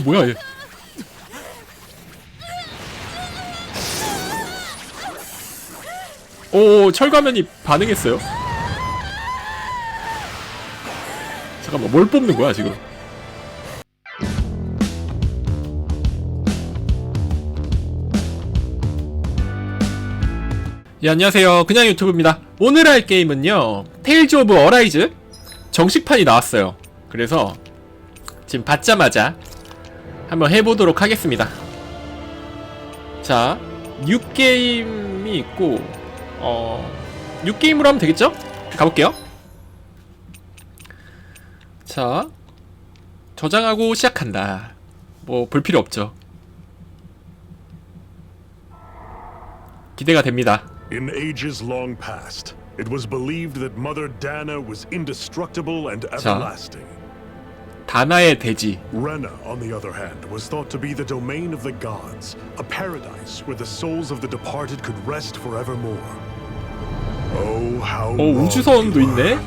뭐야 얘. 철가면이 반응했어요? 잠깐만, 뭘 뽑는 거야 지금? 예, 안녕하세요. 그냥 유튜브입니다. 오늘 할 게임은요, 테일즈 오브 어라이즈 정식판이 나왔어요. 그래서 지금 받자마자 한번 해보도록 하겠습니다. 자, 6게임이 있고 6게임으로 하면 되겠죠? 가볼게요. 자, 저장하고 시작한다. 뭐 볼 필요 없죠. 기대가 됩니다. In ages long past, it was believed that Mother Dana was indestructible and everlasting. 다나의 대지. Rena, on the other hand, was thought to be the domain of the gods, a paradise where the souls of the departed could rest forevermore. Oh, how long 우주선도 있네?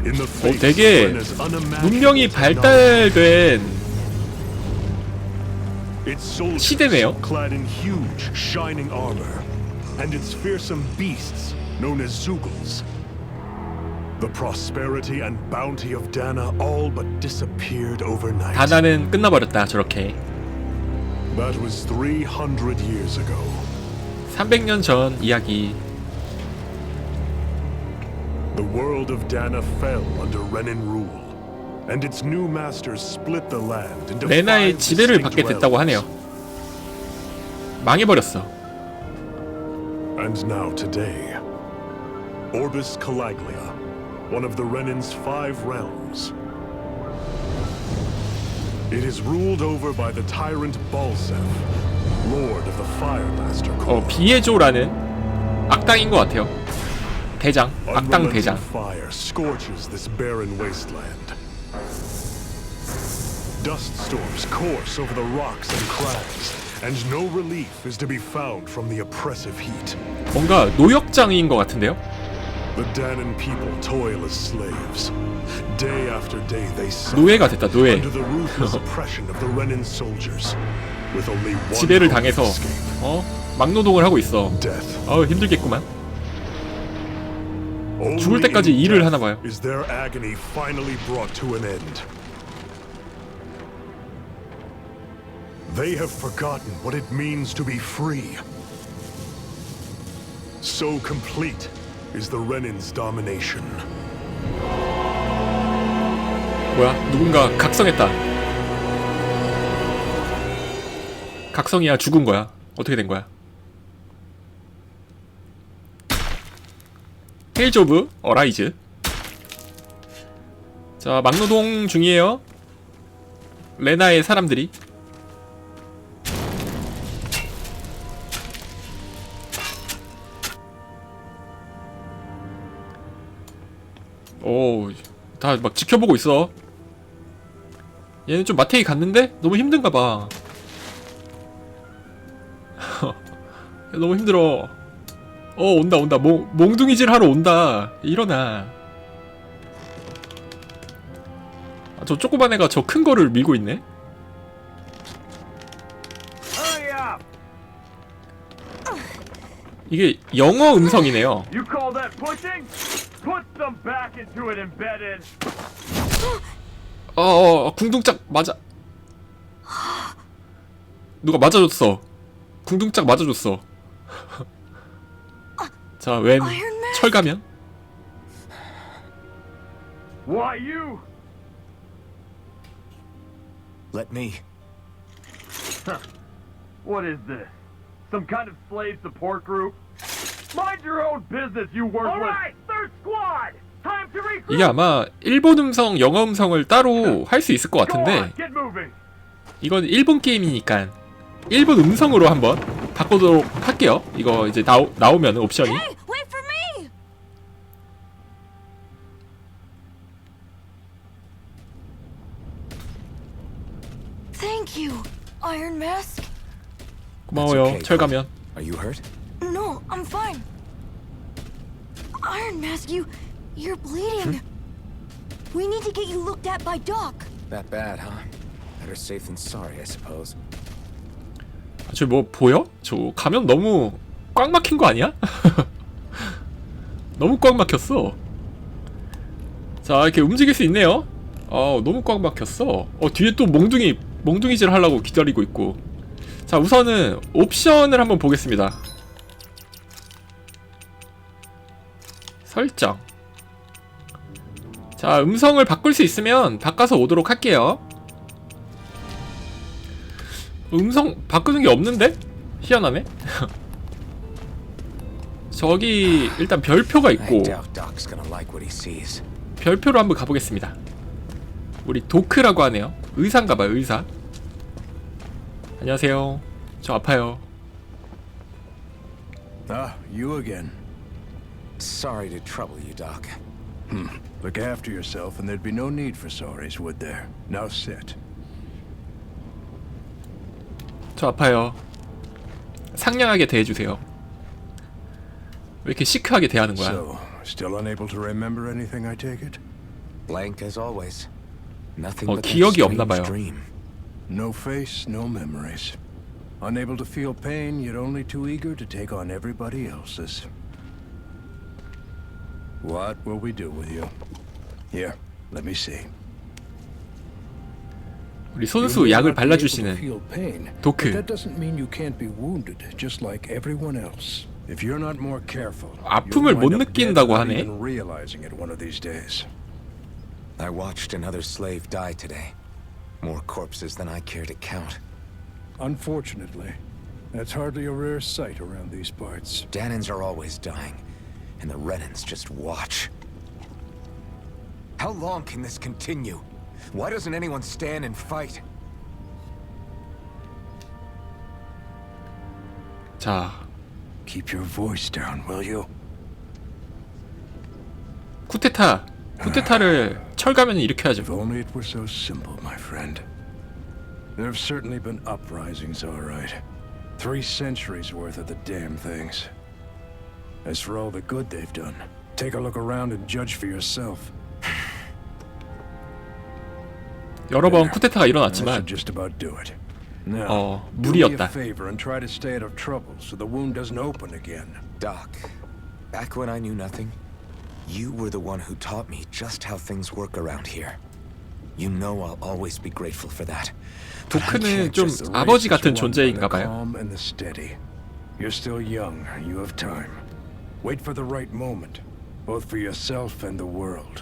In the face 되게 of Rena's unimaginable 문명이 발달된 its soldiers 시대네요. clad in huge, shining armor, and its fearsome beasts known as Zugals. The prosperity and bounty of Dana all but disappeared overnight. 다나는 끝나버렸다. 저렇게. That was 300 years ago. 300년 전 이야기. The world of Dana fell under Renan rule, and its new masters split the land into 레나의 5 지배를 받게 distinct 됐다고 하네요. realms. 망해버렸어. And now today, Orbis Calaglia, one of the Renan's 5 realms. It is ruled over by the tyrant Balsef, Lord of the Firemaster Corps. 비에조라는 악당인 것 같아요. 대장, 악당 대장. Fire scorches this barren wasteland. Dust storms course over the rocks and crags, and no relief is to be found from the oppressive heat. 뭔가 노역장인 것 같은데요? The Danan people toil as slaves. Day after day they suffer 노예가 됐다, 노예. under the ruthless oppression of the Renan soldiers, with only one 지배를 hope of 당해서 escape. 막노동을 하고 있어. Death. 힘들겠구만. Only 죽을 때까지 in 일을 death 하나 봐요. is their agony finally brought to an end. They have forgotten what it means to be free. So complete is the Renan's domination. 뭐야? 누군가 각성했다. 각성이야, 죽은 거야? 어떻게 된 거야? 테일즈 오브 어라이즈. 자, 막노동 중이에요. 레나의 사람들이. 다 막 지켜보고 있어. 얘는 좀 마테이 갔는데? 너무 힘든가 봐. 너무 힘들어. 온다. 몽둥이질 하러 온다. 일어나. 저 조그만 애가 저 큰 거를 밀고 있네? 이게 영어 음성이네요. 궁둥짝 맞아. 누가 맞아줬어. 궁둥짝 맞아줬어. 자, 웬 철가면? Why you? Let me. What is this? Some kind of slave support group? Mind your own business, you worthless. All right, third squad. Time to recruit. 이게 아마 일본 음성, 영어 음성을 따로 할 수 있을 것 같은데 이건 일본 게임이니까 일본 음성으로 한번 바꾸도록 할게요. 이거 이제 나오면 옵션이. Hey, wait for me. Thank you, Iron Mask. 고마워요, okay, 철가면. Are you hurt? No, I'm fine. Iron Mask, you're bleeding. We need to get you looked at by Doc. That bad, huh? Better safe than sorry, I suppose. 저 뭐 보여? 저 가면 너무 꽉 막힌 거 아니야? 너무 꽉 막혔어. 자, 이렇게 움직일 수 있네요. 너무 꽉 막혔어. 뒤에 또 몽둥이질 하려고 기다리고 있고. 자, 우선은 옵션을 한번 보겠습니다. 설정. 자, 음성을 바꿀 수 있으면 바꿔서 오도록 할게요. 음성 바꾸는 게 없는데? 희한하네. 저기 일단 별표가 있고, I doubt Doc's gonna like what he sees. 별표로 한번 가보겠습니다. 우리 도크라고 하네요. 의사인가봐요, 의사. 안녕하세요. 저 아파요. Ah, you again. Sorry to trouble you, Doc. Look after yourself and there'd be no need for sorries, would there? Now sit. 저 아파요. 상냥하게 대해주세요. 왜 이렇게 시크하게 대하는 거야? So, still unable to remember anything, I take it? Blank as always. Nothing but that 기억이 없나 strange 봐요. dream. No face, no memories. Unable to feel pain, yet only too eager to take on everybody else's. What will we do with you? Here, let me see. 우리 손수 약을 발라주시는 Feel pain, 도크. but that doesn't mean you can't be wounded, just like everyone else. If you're not more careful, 아픔을 you'll 못 wind up dead 느낀다고 without 하네. even realizing it one of these days. I watched another slave die today. More corpses than I care to count. Unfortunately, that's hardly a rare sight around these parts. Danans are always dying, and the Renans just watch. How long can this continue? Why doesn't anyone stand and fight? 자, Keep your voice down, will you? 쿠데타를 철가면 이렇게 하죠. If only it were so simple, my friend. There have certainly been uprisings, all right. 3 centuries worth of the damn things. As for all the good they've done, take a look around and judge for yourself. 여러 번 There. 쿠데타가 That 일어났지만 should just about do it. Now, do me 무리였다. a favor and try to stay out of trouble so the wound doesn't open again. Doc, back when I knew nothing, you were the one who taught me just how things work around here. You know I'll always be grateful for that. But I 도크는 can't 좀 just... 아버지 The race 같은 is won by the 존재인가봐요. calm and the steady. You're still young. You have time. Wait for the right moment, both for yourself and the world.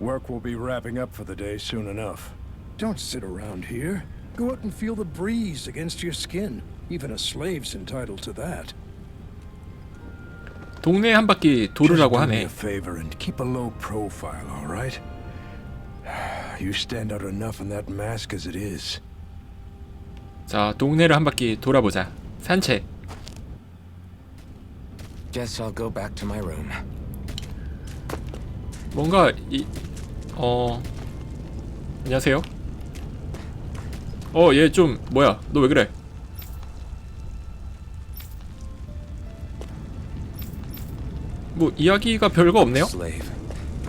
Work will be wrapping up for the day soon enough. Don't sit around here. Go out and feel the breeze against your skin. Even a slave's entitled to that. 동네 한 바퀴 도르라고 Just do me 하네. a favor and keep a low profile, all right? You stand out enough in that mask as it is. 자, 동네를 한 바퀴 돌아보자. 산책. Guess I'll go back to my room. 뭔가 안녕하세요. 얘 좀 뭐야? 너 왜 그래? 뭐 이야기가 별거 없네요. Slave,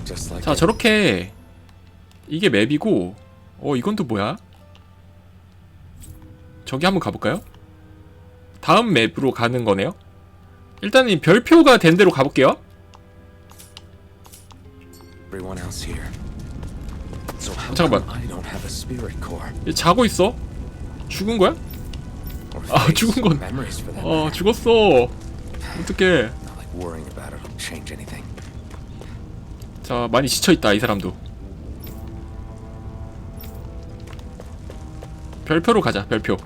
just like 자, 저렇게 이게 맵이고, 이건 또 뭐야? 저기 한번 가볼까요? 다음 맵으로 가는 거네요. 일단 이 별표가 된 대로 가볼게요. everyone else here. So how 잠깐만. come I don't have a spirit core? 얘 자고 있어? 죽은 거야? Or 아, face, 죽은 건. memories for that matter. 죽었어. 어떡해. Not like worrying about it'll change anything. 자, 많이 지쳐있다, 이 사람도. 별표로 가자, 별표.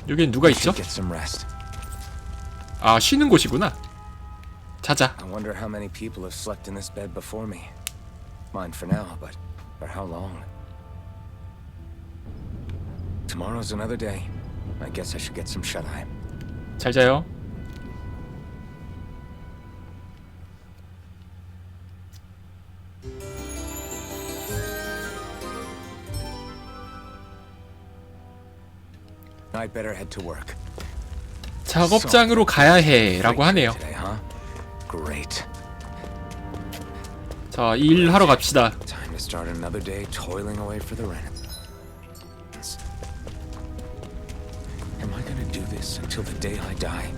여긴 누가 I 있죠? should get some rest. 아, 쉬는 곳이구나. 자자. I wonder how many people have slept in this bed before me. Mine for now, but for how long? Tomorrow's another day. I guess I should get some shut-eye. 잘 자요. I'd better head to work. 작업장으로 가야 해 라고 하네요. Today, Great. 자, 일 하러 갑시다. Time to start another day toiling away for the rent. Am I gonna do this until the day I die?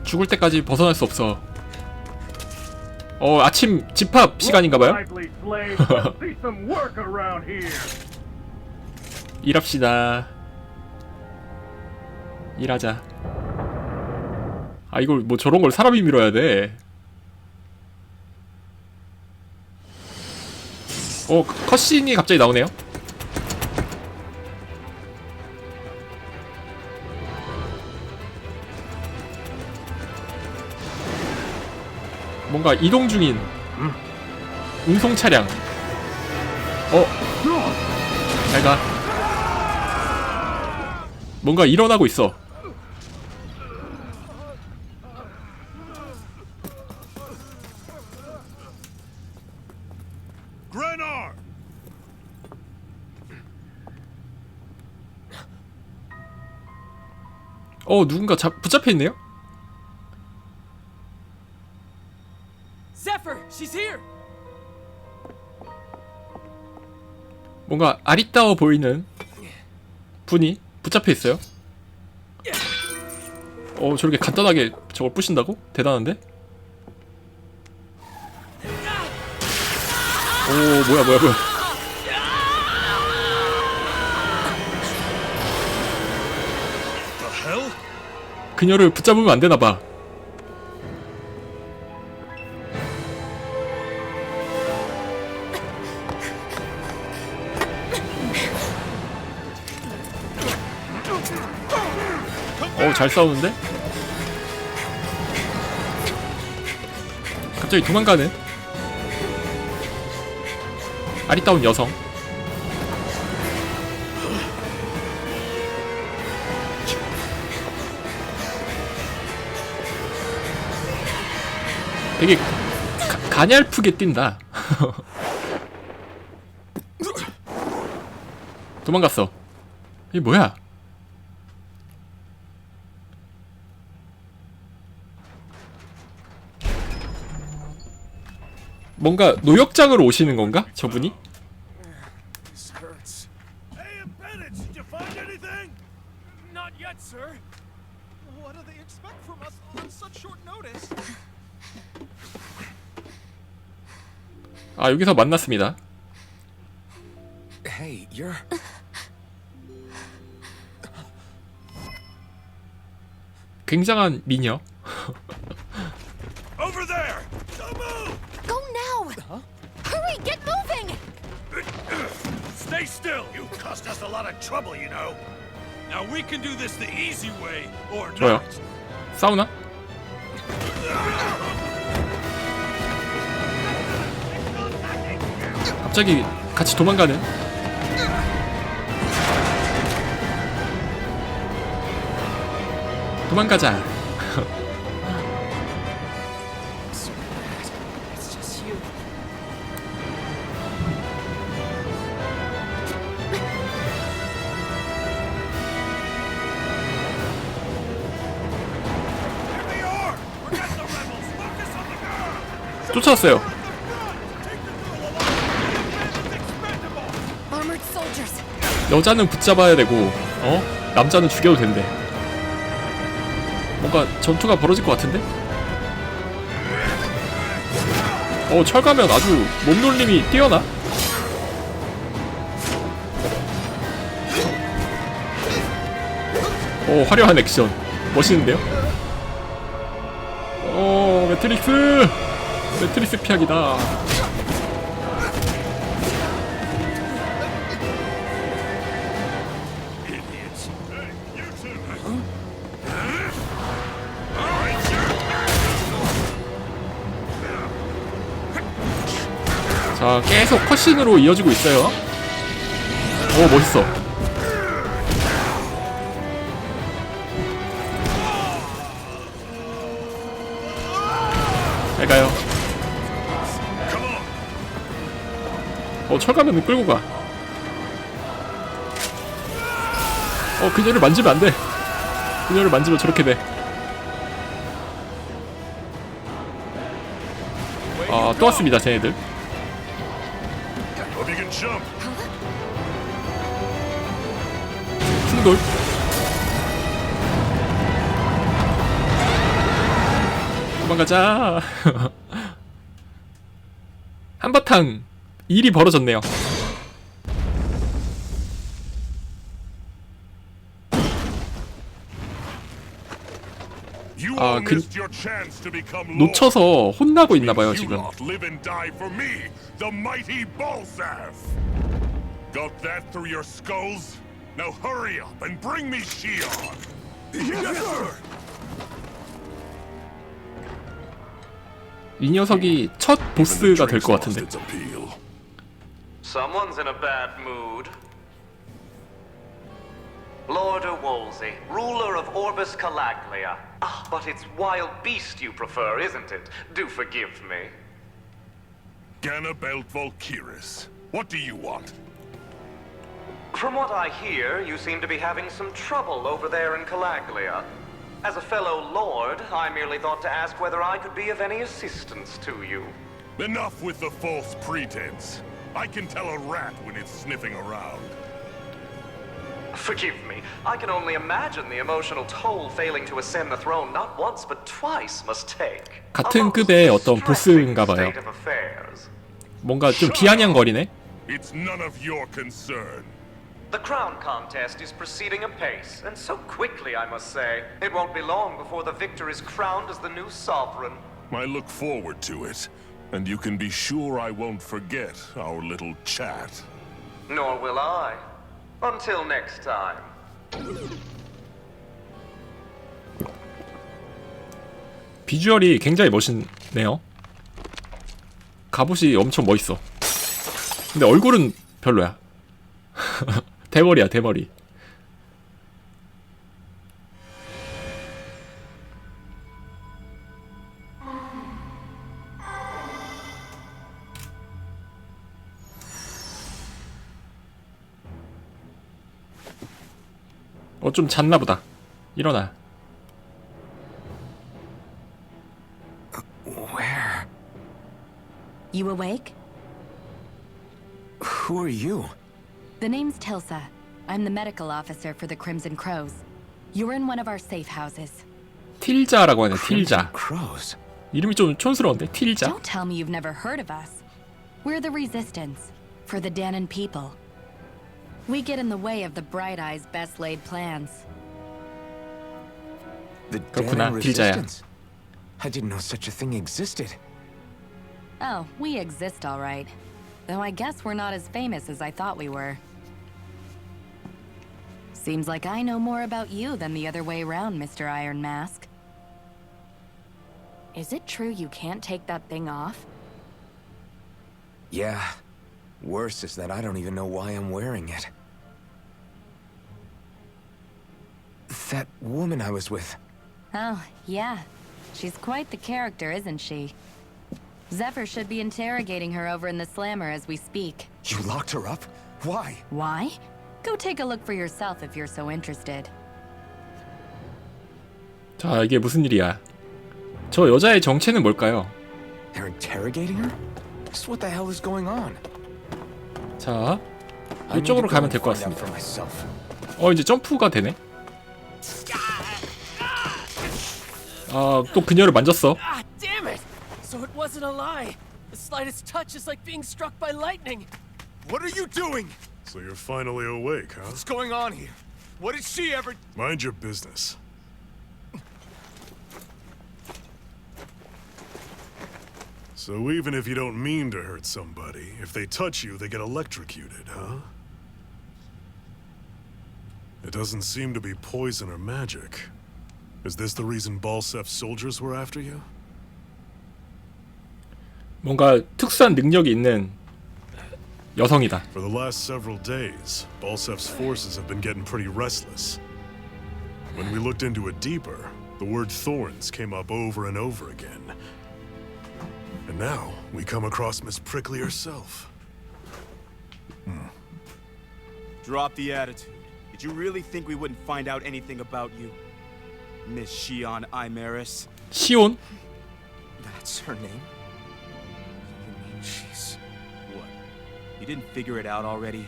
죽을 때까지 벗어날 수 없어. 아침 집합 시간인가봐요? Lively slaves, let's see some work around here. 일합시다. 일하자. 아, 이걸 뭐 저런 걸 사람이 밀어야 돼. 컷신이 갑자기 나오네요. 뭔가 이동 중인 운송 차량. 잘가. 뭔가 일어나고 있어. Grenar! 누군가 붙잡혀 있네요. Zephyr, she's here. 뭔가 아리따워 보이는 분이 붙잡혀 있어요. 저렇게 간단하게 저걸 부신다고? 대단한데? 뭐야. 그녀를 붙잡으면 안 되나봐. 잘 싸우는데? 갑자기 도망가는 아리따운 여성. 되게 가냘프게 뛴다. 도망갔어. 이게 뭐야? 뭔가 노역장으로 오시는 건가? 저분이? This hurts. Hey, Bennett, did you find anything? Not yet, sir. What do they expect from us on such short notice? 아, 여기서 만났습니다. Hey, you're... 굉장한 미녀. Over there! Don't move! Go now! Hurry, get moving! Stay still! You caused us a lot of trouble, you know. Now we can do this the easy way, or 뭐야? not. 싸우나? 갑자기 같이 도망가는. 도망가자. It's just you. Here they are! Forget the rebels! Focus on the girl! 쫓아왔어요. Armored soldiers. 여자는 붙잡아야 되고, 남자는 죽여도 된대. 뭔가 전투가 벌어질 것 같은데? 철가면 아주 몸놀림이 뛰어나? 화려한 액션. 멋있는데요? 매트릭스 피하기다. Idiots. Hey, you two! 자, 계속 컷신으로 이어지고 있어요. 멋있어. 잘 가요. 철가면은 끌고 가. 그녀를 만지면 안 돼. 그녀를 만지면 저렇게 돼. 또 왔습니다, 쟤네들. Hope you can jump. 충돌. 도망가자. 한바탕 일이 벌어졌네요. You 아, all missed your chance to become lord. 놓쳐서 혼나고 있나봐요 You 지금. lot live and die for me, the mighty Balsav. Got that through your skulls? Now hurry up and bring me Shion. Yes, sir. 이 녀석이 첫 보스가 될 것 같은데. Its appeal. Someone's in a bad mood. Lord Wolsey, ruler of Orbis Calaglia. Ah, but it's wild beast you prefer, isn't it? Do forgive me. Ganabelt Volkiris. What do you want? From what I hear, you seem to be having some trouble over there in Calaglia. As a fellow lord, I merely thought to ask whether I could be of any assistance to you. Enough with the false pretense. I can tell a rat when it's sniffing around. Forgive me, I can only imagine the emotional toll failing to ascend the throne not once but twice must take. 같은 급의 어떤 보스인가 봐요. 뭔가 좀 비아냥거리네. It's none of your concern. The crown contest is proceeding apace, and so quickly, I must say. It won't be long before the victor is crowned as the new sovereign. I look forward to it, and you can be sure I won't forget our little chat. Nor will I. Until next time. 비주얼이 굉장히 멋있네요. 갑옷이 엄청 멋있어. 근데 얼굴은 별로야. 대머리야, 대머리. 좀 잤나보다. 일어나. Where? You awake? Who are you? The name's Tilsa. I'm the medical officer for the Crimson Crows. You're in one of our safe houses. 틸자라고 하네, 틸자. Crows. 이름이 좀 촌스러운데, 틸자. Don't tell me you've never heard of us. We're the Resistance, for the Danon people. We get in the way of the Bright Eye's best laid plans. The 그렇구나, Danon 딜자야. Resistance. I didn't know such a thing existed. Oh, we exist all right. Though I guess we're not as famous as I thought we were. Seems like I know more about you than the other way around, Mr. Iron Mask. Is it true you can't take that thing off? Yeah. Worse is that I don't even know why I'm wearing it. That woman I was with. Oh, yeah. She's quite the character, isn't she? Zephyr should be interrogating her over in the Slammer as we speak. You locked her up? Why? Why? Go take a look for yourself if you're so interested. 자, 이게 무슨 일이야? 저 여자의 정체는 뭘까요? They're interrogating her? Just what the hell is going on? 자, I need to 이쪽으로 go 가면 and 될 것 find out 같습니다. for myself. 이제 점프가 되네. 또 그녀를 만졌어. Ah, damn it! So it wasn't a lie. The slightest touch is like being struck by lightning. What are you doing? So you're finally awake, huh? What's going on here? What did she ever... Mind your business. So even if you don't mean to hurt somebody, if they touch you, they get electrocuted, huh? It doesn't seem to be poison or magic. Is this the reason Balsef's soldiers were after you? 뭔가 특수한 능력이 있는 여성이다. For the last several days, Balsef's forces have been getting pretty restless. When we looked into it deeper, the word thorns came up over and over again. And now, we come across Miss Prickly herself. Drop the attitude. Did you really think we wouldn't find out anything about you? Miss Shion Imaris? 시온? That's her name? Jeez. What? You didn't figure it out already?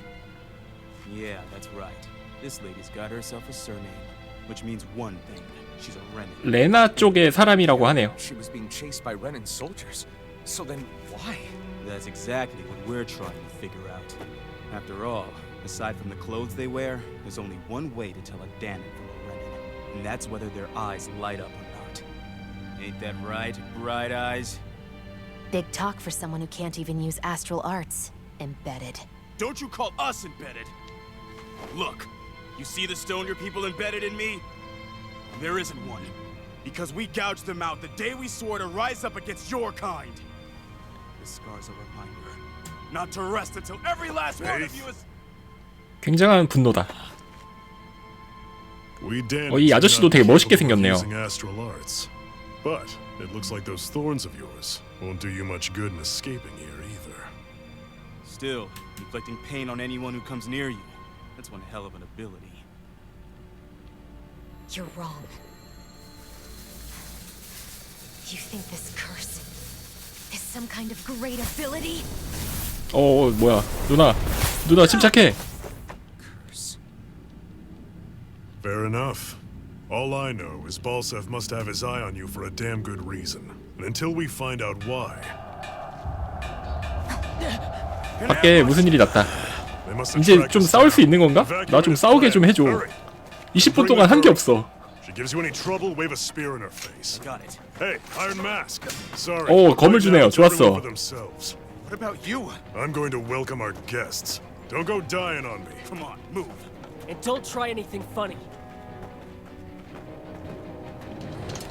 Yeah, that's right. This lady's got herself a surname, which means one thing. She's a Renan. 레나 쪽의 사람이라고 하네요. She was being chased by Renan soldiers. So then why? That's exactly what we're trying to figure out. After all, aside from the clothes they wear, there's only one way to tell a Danon from a Renan, and that's whether their eyes light up or not. Ain't that right, Bright Eyes? Big talk for someone who can't even use astral arts. Embedded. Don't you call us embedded! Look, you see the stone your people embedded in me? There isn't one. Because we gouged them out the day we swore to rise up against your kind. This scar's a reminder not to rest until every last one of you is... 굉장한 분노다. We 이 아저씨도 되게 멋있게 생겼네요. astral arts. But it looks like those thorns of yours won't do you much good in escaping here either. Still, inflicting pain on anyone who comes near you. That's one hell of an ability. You're wrong. You think this curse is some kind of great ability? 뭐야. 누나 침착해. Fair enough. All I know is Balsef must have his eye on you for a damn good reason. And until we find out why... 밖에 무슨 일이 났다. they must have 이제 tracked 좀 us 싸울 수 down. 있는 건가? 나 좀 싸우게 좀 해줘. 20분 동안 한 게 없어. She gives you any trouble, wave a spear in her face. Got it. Hey, Iron Mask. Sorry. 오, 검을 Right 주네요. now, it's everyone 좋았어. for themselves. What about you? I'm going to welcome our guests. Don't go dying on me. Come on, move. And don't try anything funny.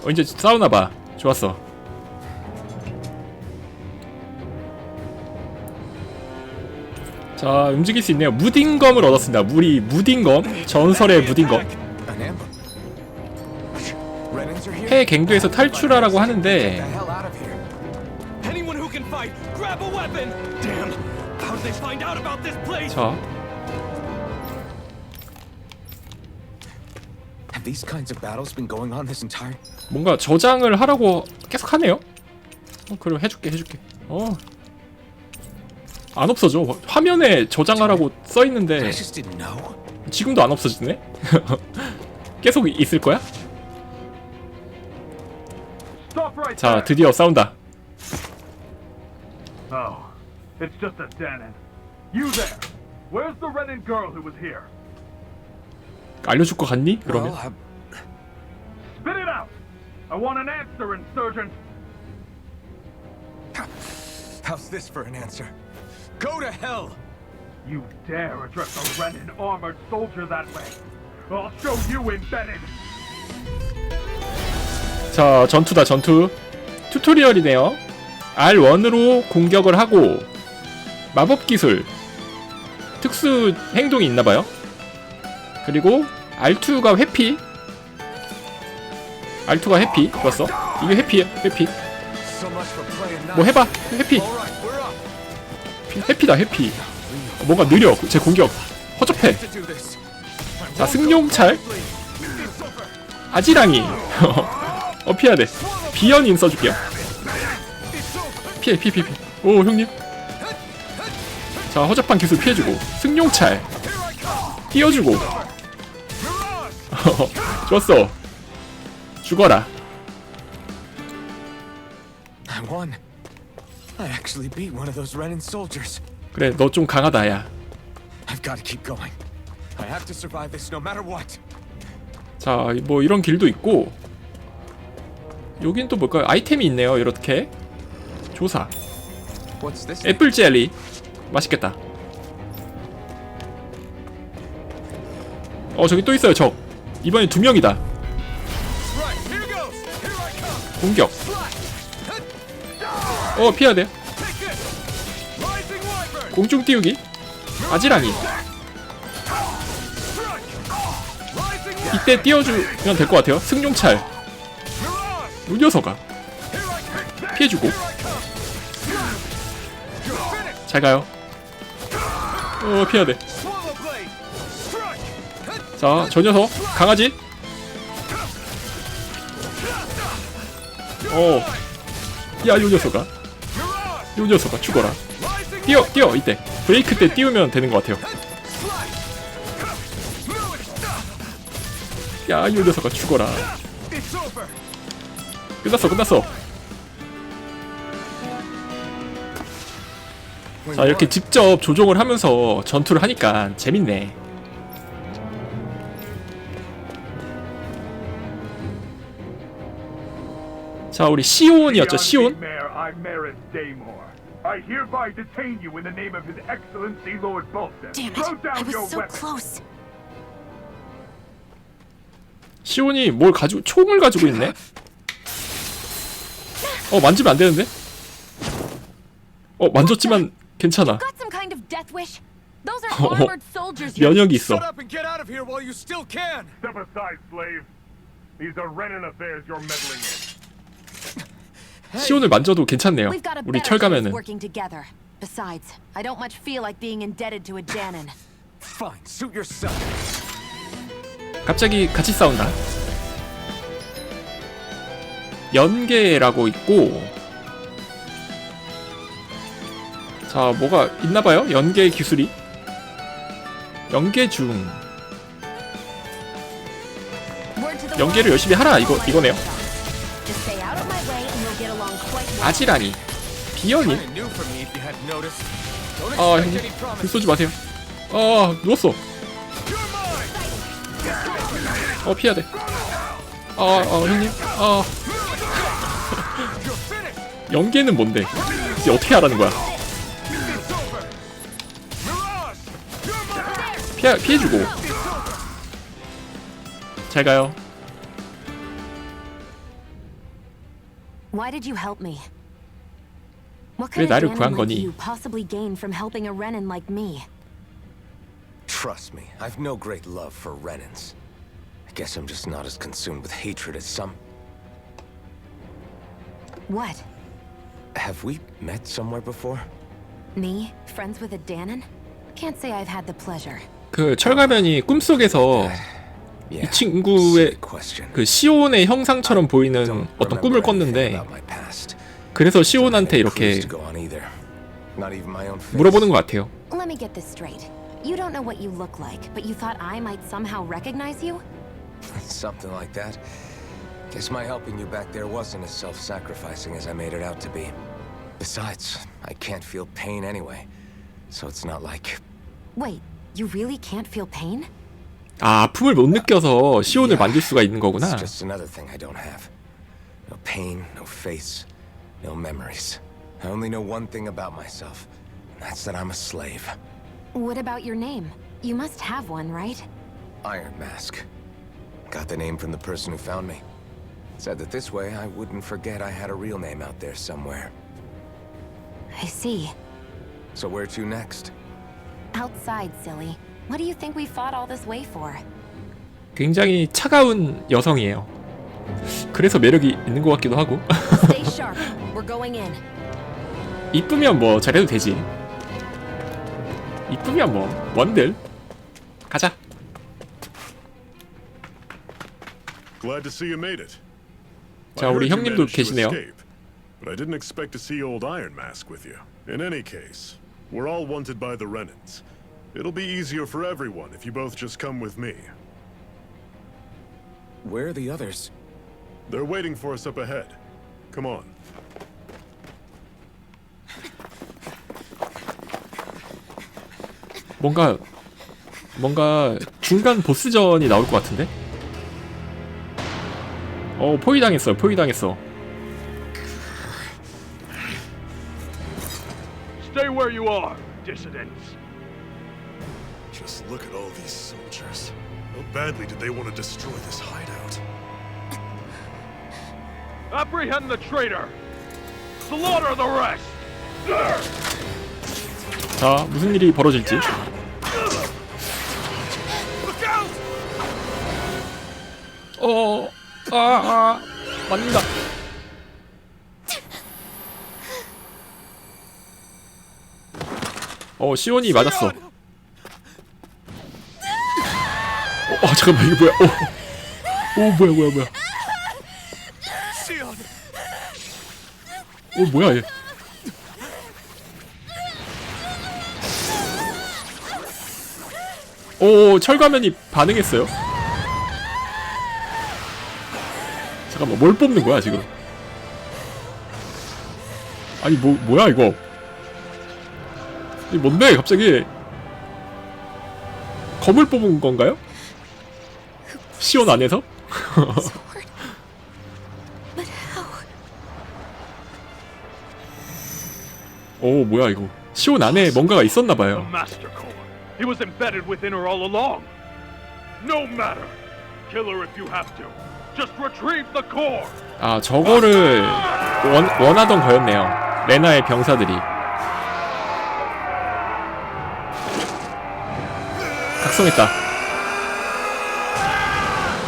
이제 싸우나봐. 좋았어. 자, 움직일 수 있네요. 무딘검을 얻었습니다. 무딘검. 전설의 무딘검. An amber. Renans are here. 폐 갱도에서 탈출하라고 The 하는데 hell out of here. Anyone who can fight, grab a weapon! Damn! How did they find out about this place? 자, Have these kinds of battles been going on this entire... 뭔가 저장을 하라고 계속 하네요. 그럼 해줄게. 안 없어져. 화면에 저장하라고 써 있는데 I just didn't know. 지금도 안 없어지네. 계속 있을 거야? Stop right 자, there. 드디어 싸운다. Oh, it's just a Danon. You there? Where's the Renan girl who was here? 알려줄 것 같니? 그러면 Well, Spit it out! I want an answer, insurgent! how's this for an answer? Go to hell! You dare address a Renan armored soldier that way? I'll show you embedded! 자, 전투다. 튜토리얼이네요. R1으로 공격을 하고 마법 기술 특수 행동이 있나봐요. 그리고 R2가 회피. R2가 회피. 좋았어. 이게 회피야. 회피. So much for playing 뭐 해봐. 회피. Alright, we're up. 회피다. 회피. 뭔가 느려. 제 공격. 허접해. To do this. 자, 승용찰. 아지랑이. 피해야돼. 비연인 써줄게요. 피해. 오, 형님. 자, 허접한 기술 피해주고. 승용찰. 띄워주고. 좋았어. 죽어라. I won. I actually beat one of those Renan soldiers. 그래, 너 좀 강하다, 야. I've got to keep going. I have to survive this no matter what. 자, 뭐 이런 길도 있고. 여긴 또 뭘까요? 아이템이 있네요. 이렇게. 조사. What's this? 애플 젤리. 맛있겠다. 저기 또 있어요, 적. 이번에 2명이다. 공격. 피해야 돼. 공중 띄우기. 아지랑이. 이때 띄워주면 될 것 같아요. 승용찰. 이 녀석아. 피해주고. 잘 가요. 피해야 돼. 자, 저 녀석 강아지. 야, 이 녀석아. 이 녀석아 죽어라. 뛰어 이때 브레이크 때 띄우면 되는 것 같아요. 야, 이 녀석아 죽어라. 끝났어. 자, 이렇게 직접 조종을 하면서 전투를 하니까 재밌네. 자, 우리 시온이었죠. 시온. I hereby detain you in the name of His Excellency Lord Bolton. Damn Throw it! I down was your so weapon. close. 시온이 뭘 가지고 총을 가지고 있네. 만지면 안 되는데? 만졌지만 괜찮아. Got some kind of death wish? Those are armored soldiers. 면역이 있어. Shut up and get out of here while you still can. Step aside, slave. These are Renan affairs you're meddling in. 시온을 만져도 괜찮네요. We've got a 우리 better 철 chance 가면은. working together. Besides, I don't much feel like being indebted to a Danon. Fine, suit yourself. 갑자기 같이 싸운다. 연계라고 있고, 자, 뭐가 있나봐요? 연계 기술이. 연계 중. 연계를 열심히 하라. 이거네요. Just stay out of my way and you'll get along quite well. 아지라니. 비연인. 형님. 불 쏘지 마세요. 누웠어. 피해야 돼. 형님. 연계는 뭔데? 이제 어떻게 하라는 거야? 피해주고. 잘 가요. Why did you help me? What 왜 could a 나를 Danon 구한 like 거니? you possibly gain from helping a Renan like me? Trust me, I've no great love for Renans. I guess I'm just not as consumed with hatred as some. What? Have we met somewhere before? Me? Friends with a Danon? Can't say I've had the pleasure. 그 철가면이 꿈속에서 이 친구의 그 시온의 형상처럼 보이는 어떤 꿈을 꿨는데, 그래서 시온한테 이렇게 물어보는 것 같아요. Let me get this straight. You don't know what you look like, but you thought I might somehow recognize you? Something like that. Guess my helping you back there wasn't as self-sacrificing as I made it out to be. Besides, I can't feel pain anyway, so it's not like... Wait, you really can't feel pain? 아픔을 못 느껴서 시온을 만질 수가 있는 거구나. It's just another thing I don't have. No pain, no face, no memories. I only know one thing about myself, and that's that I'm a slave. What about your name? You must have one, right? Iron Mask. Got the name from the person who found me. Said that this way I wouldn't forget I had a real name out there somewhere. I see. So where to next? Outside, silly. What do you think we fought all this way for? 굉장히 차가운 여성이에요. 그래서 매력이 있는 것 같기도 하고. Stay sharp. We're going in. 이쁘면 뭐 잘해도 되지. 이쁘면 뭐 원들. 가자. Glad to see you made it. 자, 우리 형님도 계시네요. But I didn't expect to see old Iron Mask with you. In any case, we're all wanted by the Renans. It'll be easier for everyone if you both just come with me. Where are the others? They're waiting for us up ahead. Come on. 뭔가 중간 보스전이 나올 것 같은데? 포위당했어. Stay where you are, dissidents. Just look at all these soldiers. How badly did they want to destroy this hideout? Apprehend the traitor. Slaughter the rest. 자, 무슨 일이 벌어질지. 맞는다. 시온이 맞았어. 잠깐만, 이거 뭐야? 뭐야. 뭐야 얘. 오, 철가면이 반응했어요. 잠깐만, 뭘 뽑는 거야 지금? 아니 뭐야 이거? 이 뭔데 갑자기? 검을 뽑은 건가요? 시온 안에서? 오, 뭐야 이거? 시온 안에 뭔가가 있었나봐요. The Master Core. He was embedded within her all along. No matter. Kill her if you have to. Just retrieve the core. 아, 저거를 원하던 거였네요. 레나의 병사들이. 각성했다.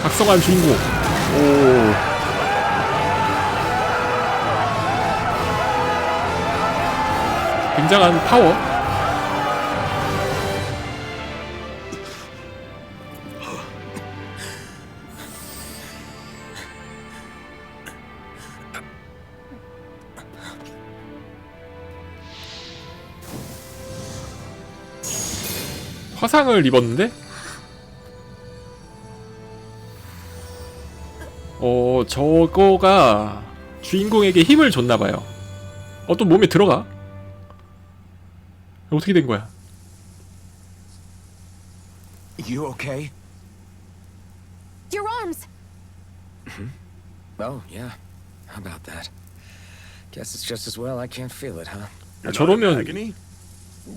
각성한 주인공. 오. 굉장한 파워. 화상을 입었는데? 저거가 주인공에게 힘을 줬나봐요. 또 몸에 들어가? 어떻게 된 거야? You okay? Your arms! Oh, yeah. How about that? Guess it's just as well I can't feel it, huh? You're not in 저러면 agony?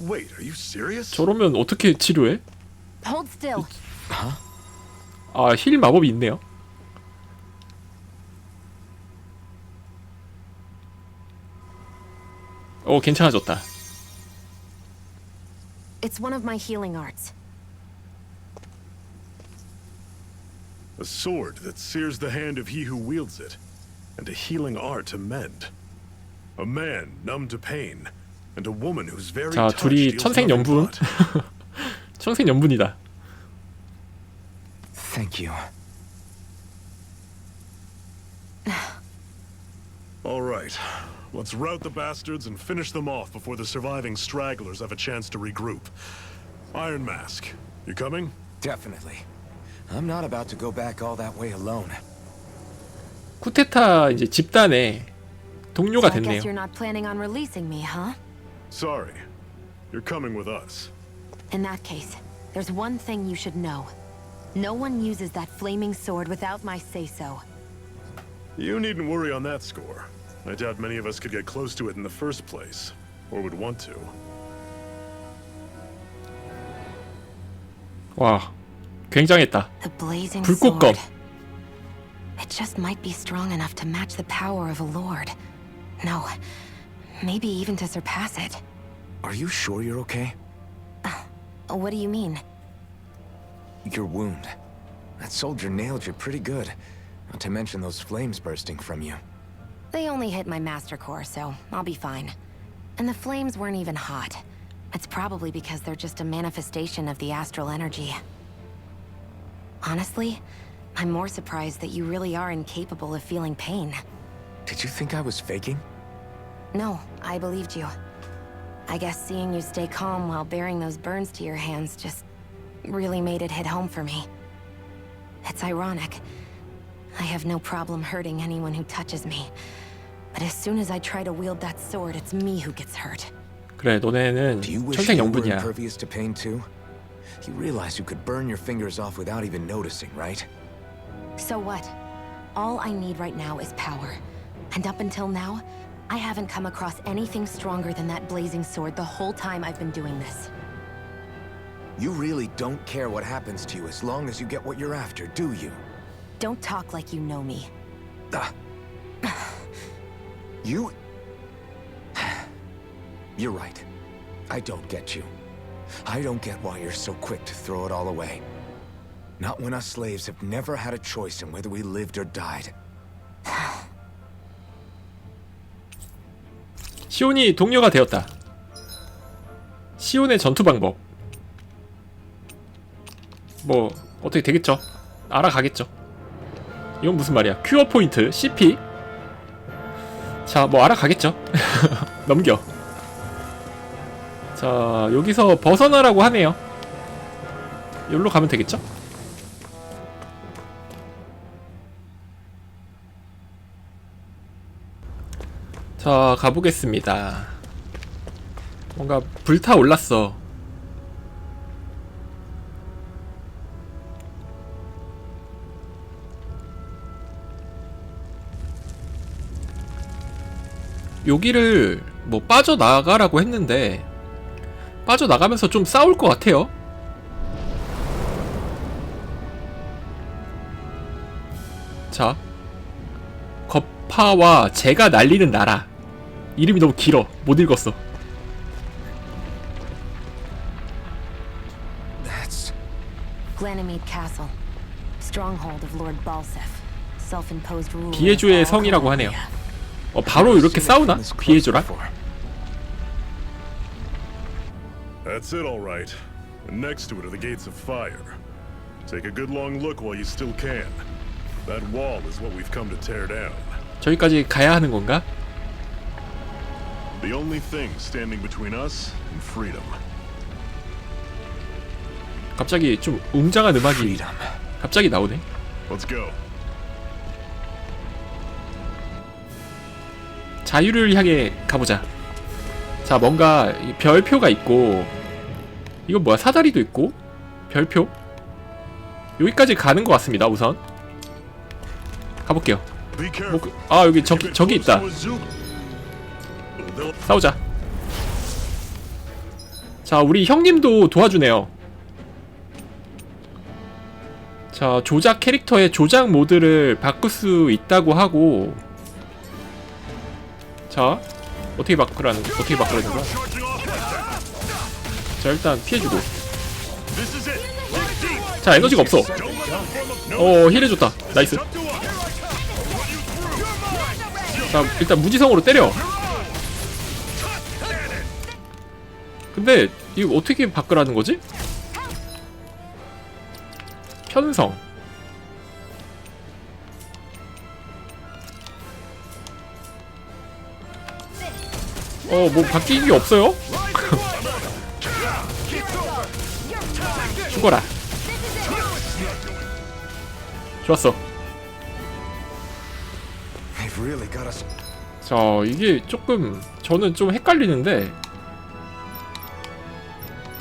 Wait, are you serious? 저러면 어떻게 치료해? Hold still. 아, 힐 마법이 있네요. 괜찮아졌다. It's one of my healing arts. A sword that sears the hand of he who wields it, and a healing art to mend. A man numb to pain, and a woman whose very 자, touch 둘이 deals nothing 천생연분. but. 천생연분이다. Thank you. All right, let's rout the bastards and finish them off before the surviving stragglers have a chance to regroup. Iron Mask, you coming? Definitely. I'm not about to go back all that way alone. 쿠데타 이제 집단의 동료가 So I 됐네요. guess you're not planning on releasing me, huh? Sorry, you're coming with us. In that case, there's one thing you should know. No one uses that flaming sword without my say-so. You needn't worry on that score. I doubt many of us could get close to it in the first place, or would want to. 와, 굉장했다. The blazing 불꽃검. sword. It just might be strong enough to match the power of a lord. No, maybe even to surpass it. Are you sure you're okay? What do you mean? Your wound. That soldier nailed you pretty good. Not to mention those flames bursting from you. They only hit my master core, so I'll be fine. And the flames weren't even hot. It's probably because they're just a manifestation of the astral energy. Honestly, I'm more surprised that you really are incapable of feeling pain. Did you think I was faking? No, I believed you. I guess seeing you stay calm while bearing those burns to your hands just really made it hit home for me. It's ironic. I have no problem hurting anyone who touches me. But as soon as I try to wield that sword, it's me who gets hurt. 그래, 너네는 Do you wish you were 천생연분이야. impervious to pain too? You realize you could burn your fingers off without even noticing, right? So what? All I need right now is power. And up until now, I haven't come across anything stronger than that blazing sword the whole time I've been doing this. You really don't care what happens to you as long as you get what you're after, do you? Don't talk like you know me. You... You're right. I don't get you. I don't get why you're so quick to throw it all away. Not when us slaves have never had a choice in whether we lived or died. 시온이 동료가 되었다. 시온의 전투 방법. 뭐 어떻게 되겠죠? 알아가겠죠. 이건 무슨 말이야? 큐어 포인트, CP. 자, 뭐 알아가겠죠. 넘겨. 자, 여기서 벗어나라고 하네요. 여기로 가면 되겠죠? 자, 가보겠습니다. 뭔가 불타올랐어. 여기를 뭐 빠져나가라고 했는데 빠져나가면서 좀 싸울 것 같아요. 자, 거파와 재가 날리는 나라. 이름이 너무 길어. 못 읽었어. Ganymede Castle, stronghold of Lord Balsef, self-imposed ruler. 비에조의 성이라고 하네요. 바로 이렇게 싸우나? 비에조랑? That's it, all right. Next to it are the gates of fire. Take a good long look while you still can. That wall is what we've come to tear down. 저기까지 가야 하는 건가? The only thing standing between us and freedom. 갑자기 좀 웅장한 음악이 갑자기 나오네. Let's go. 자유를 향해 가보자. 자, 뭔가 별표가 있고, 이건 뭐야? 사다리도 있고 별표? 여기까지 가는 것 같습니다. 우선 가볼게요. 아, 여기 저기 있다. 싸우자. 자, 우리 형님도 도와주네요. 자, 조작 캐릭터의 조작 모드를 바꿀 수 있다고 하고, 자, 어떻게 바꾸라는 거야? 자, 일단 피해주고. 자, 에너지가 없어. 힐해줬다. 나이스. 자, 일단 무지성으로 때려. 근데 이거 어떻게 바꾸라는 거지? 편성. 뭐 바뀐 게 없어요? 죽어라. 좋았어. 자, 이게 조금 저는 좀 헷갈리는데,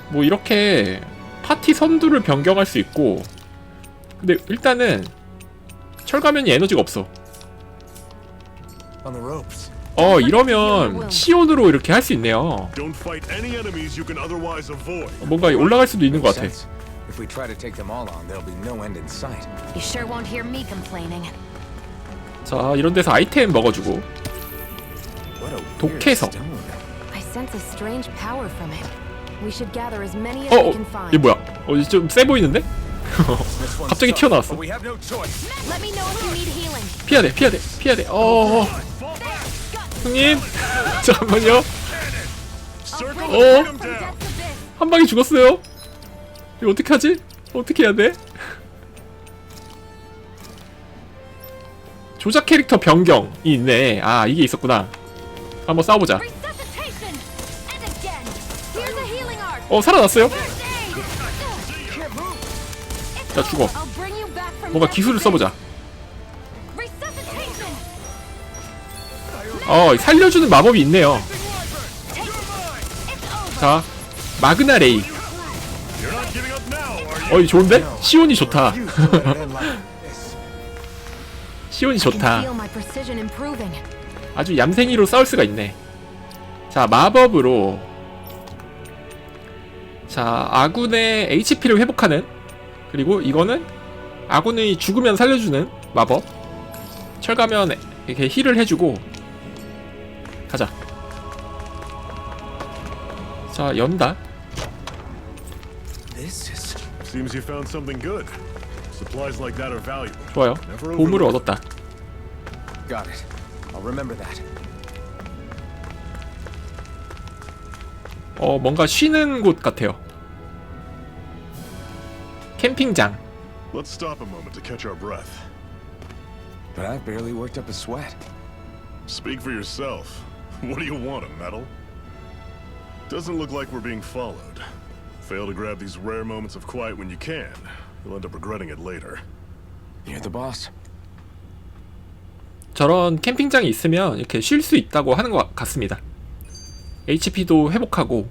뭐 이렇게 파티 선두를 변경할 수 있고, 근데 일단은 철가면이 에너지가 없어. 이러면 시온으로 이렇게 할 수 있네요. 뭔가 올라갈 수도 있는 것 같아. 자, 이런 데서 아이템 먹어주고. 독해석. 얘 뭐야? 좀 세 보이는데? 갑자기 튀어나왔어. 피해야 돼. 형님, 잠깐만요. 한 방에 죽었어요. 이거 어떻게 하지? 어떻게 해야 돼? 조작 캐릭터 변경이 있네. 아, 이게 있었구나. 한번 싸워보자. 살아났어요? 자, 죽어. 뭔가 기술을 써보자. 살려주는 마법이 있네요. 자, 마그나 레이. 좋은데? 시온이 좋다. 시온이 좋다. 아주 얌생이로 싸울 수가 있네. 자, 마법으로, 자, 아군의 HP를 회복하는, 그리고 이거는 아군이 죽으면 살려주는 마법. 철가면 이렇게 힐을 해주고. 가자. 자, 연다. 좋아요. 보물을 얻었다. 뭔가 쉬는 곳 같아요. 캠핑장. Let's stop a moment to catch our breath. But I've barely worked up a sweat. Speak for yourself. What do you want, a medal? Doesn't look like we're being followed. Fail to grab these rare moments of quiet when you can. You'll end up regretting it later. You're the boss. 저런 캠핑장이 있으면 이렇게 쉴 수 있다고 하는 것 같습니다. HP도 회복하고.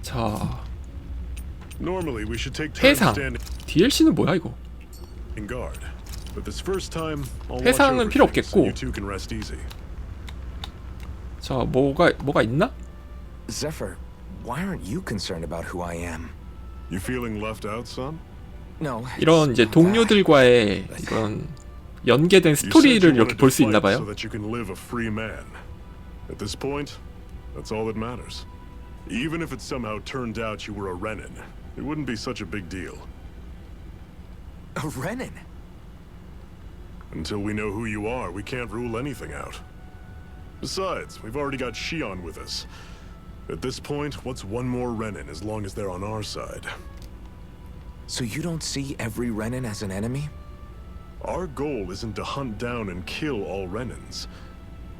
자, Normally we should take turns 해상. standing DLC는 뭐야 이거? guard. But this first time, I'll watch 해상은 over 필요 things, 없겠고. so you two can rest easy. 자, 뭐가 있나? Zephyr, why aren't you concerned about who I am? You feeling left out, son? No. 이런 이제 동료들과의 이런 연계된 You said 스토리를 you 이렇게 wanted 볼 to 수 있나 fight so 봐요. that you can live a free man. At this point, that's all that matters. Even if it somehow turned out you were a Renin, it wouldn't be such a big deal. A Renin? Until we know who you are, we can't rule anything out. Besides, we've already got Shion with us. At this point, what's one more Renin as long as they're on our side? So you don't see every Renin as an enemy? Our goal isn't to hunt down and kill all Renins.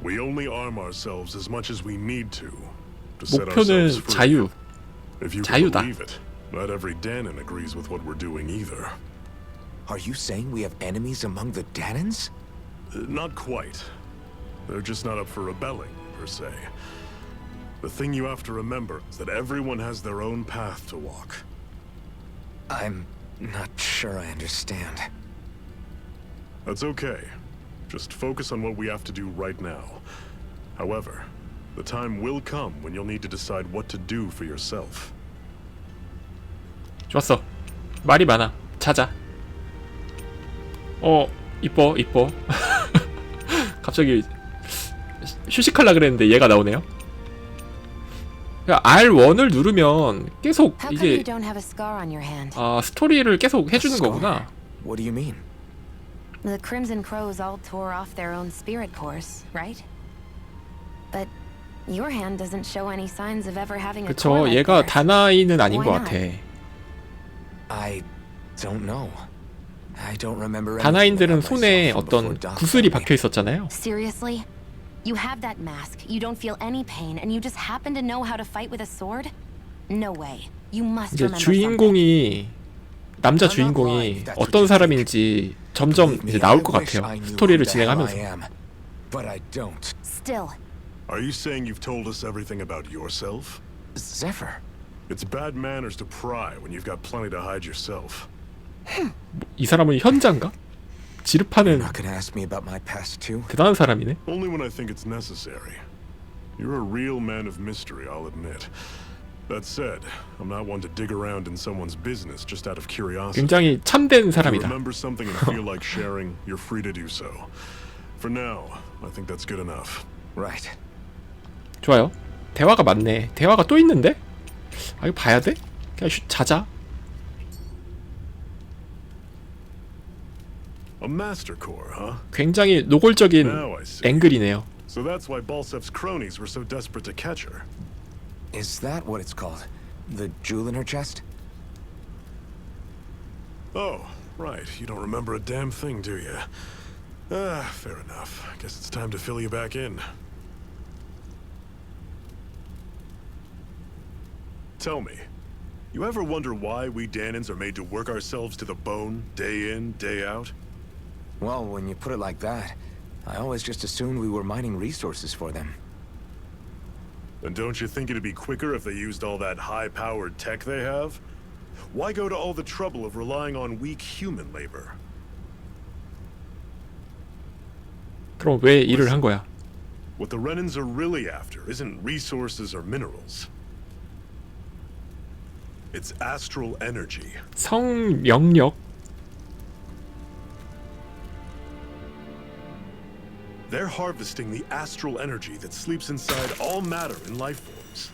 We only arm ourselves as much as we need to set 목표는 ourselves free. 자유. If you can 자유다. believe it, not every Danon agrees with what we're doing either. Are you saying we have enemies among the Danons? Not quite. They're just not up for rebelling, per se. The thing you have to remember is that everyone has their own path to walk. I'm not sure I understand. That's okay. Just focus on what we have to do right now. However, the time will come when you'll need to decide what to do for yourself. 좋았어. 말이 많아. 자자. 이뻐. 갑자기 휴식하려 그랬는데 얘가 나오네요. R1을 누르면 계속 How come you 이게 don't have a scar on your hand? 스토리를 계속 해주는 A scar? 거구나. What do you mean? The Crimson Crows all tore off their own spirit cores, right? But your hand doesn't show any signs of ever having a core 그쵸. like 얘가 theirs. 다나이는 아닌 것 Why 같아. I don't know. I don't remember anything 다나인들은 about 손에 myself from 어떤 before Doc 구슬이 told me. 박혀 있었잖아요. Seriously? You have that mask, you don't feel any pain, and you just happen to know how to fight with a sword? No way. You must 이제 remember something. 주인공이 남자 주인공이 어떤 사람인지 점점 이제 나올 것 같아요. 스토리를 진행하면서. But I don't. Still, Are you saying you've told us everything about yourself? Zephyr. It's bad manners to pry when you've got plenty to hide yourself. 이 사람은 현자인가? 지르파는 Not gonna ask me about my past too. 대단한 사람이네. Only when I think it's necessary. You're a real man of mystery, I'll admit. That said, I'm not one to dig around in someone's business just out of curiosity. 굉장히 참된 If you 사람이다. remember something and feel like sharing, you're free to do so. For now, I think that's good enough. Right. 좋아요. 대화가 많네. 대화가 또 있는데? 이거 봐야 돼? 그냥 자자. A master core, huh? 굉장히 노골적인 Now I see. 앵글이네요. So that's why Balsef's cronies were so desperate to catch her. Is that what it's called? The jewel in her chest? Oh, right. You don't remember a damn thing, do you? Fair enough. Guess it's time to fill you back in. Tell me, you ever wonder why we Danons are made to work ourselves to the bone, day in, day out? Well, when you put it like that, I always just assumed we were mining resources for them. And don't you think it'd be quicker if they used all that high-powered tech they have? Why go to all the trouble of relying on weak human labor? 그럼 왜 일을 한 거야? What the Renins are really after isn't resources or minerals. It's astral energy. 성명력. They're harvesting the astral energy that sleeps inside all matter in life forms.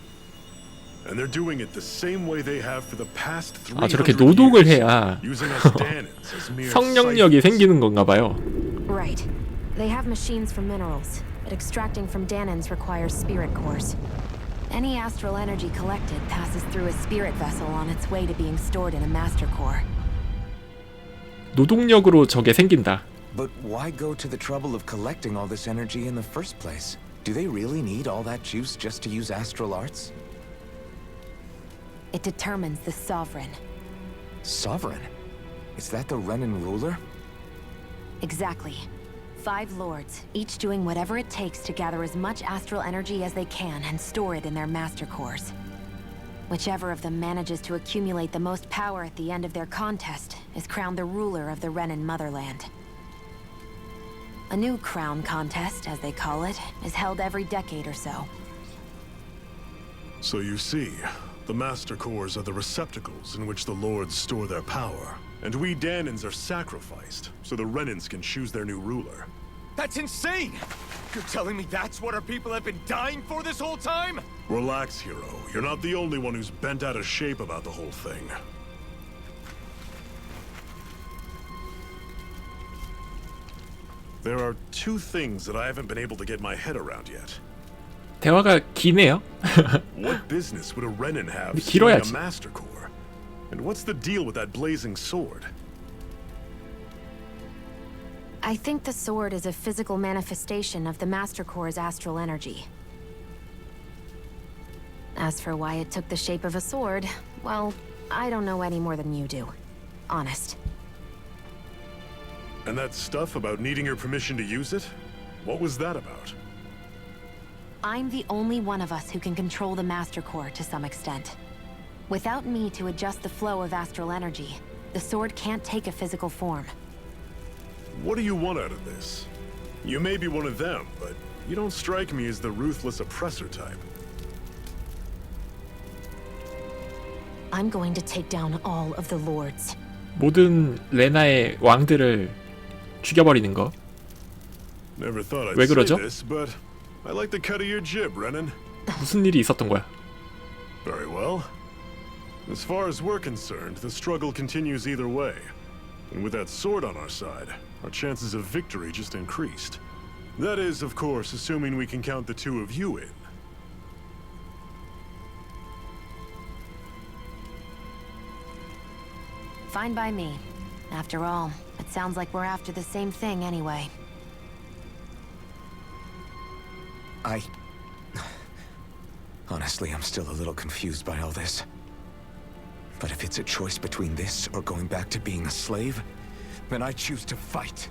And they're doing it the same way they have for the past 300 저렇게 노동을 years, 해야 using us Danons as mere 성령력이 생기는 건가 봐요. right. They have machines for minerals, but extracting from Danons requires spirit cores. Any astral energy collected passes through a spirit vessel on its way to being stored in a master core. 노동력으로 저게 생긴다. But why go to the trouble of collecting all this energy in the first place? Do they really need all that juice just to use astral arts? It determines the sovereign. Sovereign? Is that the Renan ruler? Exactly. 5 lords, each doing whatever it takes to gather as much astral energy as they can and store it in their master cores. Whichever of them manages to accumulate the most power at the end of their contest is crowned the ruler of the Renan motherland. A new crown contest, as they call it, is held every decade or so. So you see, the Master Cores are the receptacles in which the Lords store their power. And we Danans are sacrificed, so the Renans can choose their new ruler. That's insane! You're telling me that's what our people have been dying for this whole time? Relax, hero. You're not the only one who's bent out of shape about the whole thing. There are 2 things that I haven't been able to get my head around yet. 대화가 기네요. What business would a Renan have 길어야지. stealing a Master Core? And what's the deal with that blazing sword? I think the sword is a physical manifestation of the Master Core's astral energy. As for why it took the shape of a sword, well, I don't know any more than you do. Honest. And that stuff about needing your permission to use it? What was that about? I'm the only one of us who can control the Master Core to some extent. Without me to adjust the flow of astral energy, the sword can't take a physical form. What do you want out of this? You may be one of them, but you don't strike me as the ruthless oppressor type. I'm going to take down all of the lords. 모든 레나의 왕들을 죽여버리는 거. Never thought I'd 왜 say 그러죠? this, but I like the cut of your jib, Renan. 무슨 일이 있었던 거야? Very well. As far as we're concerned, the struggle continues either way. And with that sword on our side, our chances of victory just increased. That is, of course, assuming we can count the 2 of you in. Fine by me. After all, it sounds like we're after the same thing anyway. Honestly, I'm still a little confused by all this. But if it's a choice between this or going back to being a slave, then I choose to fight.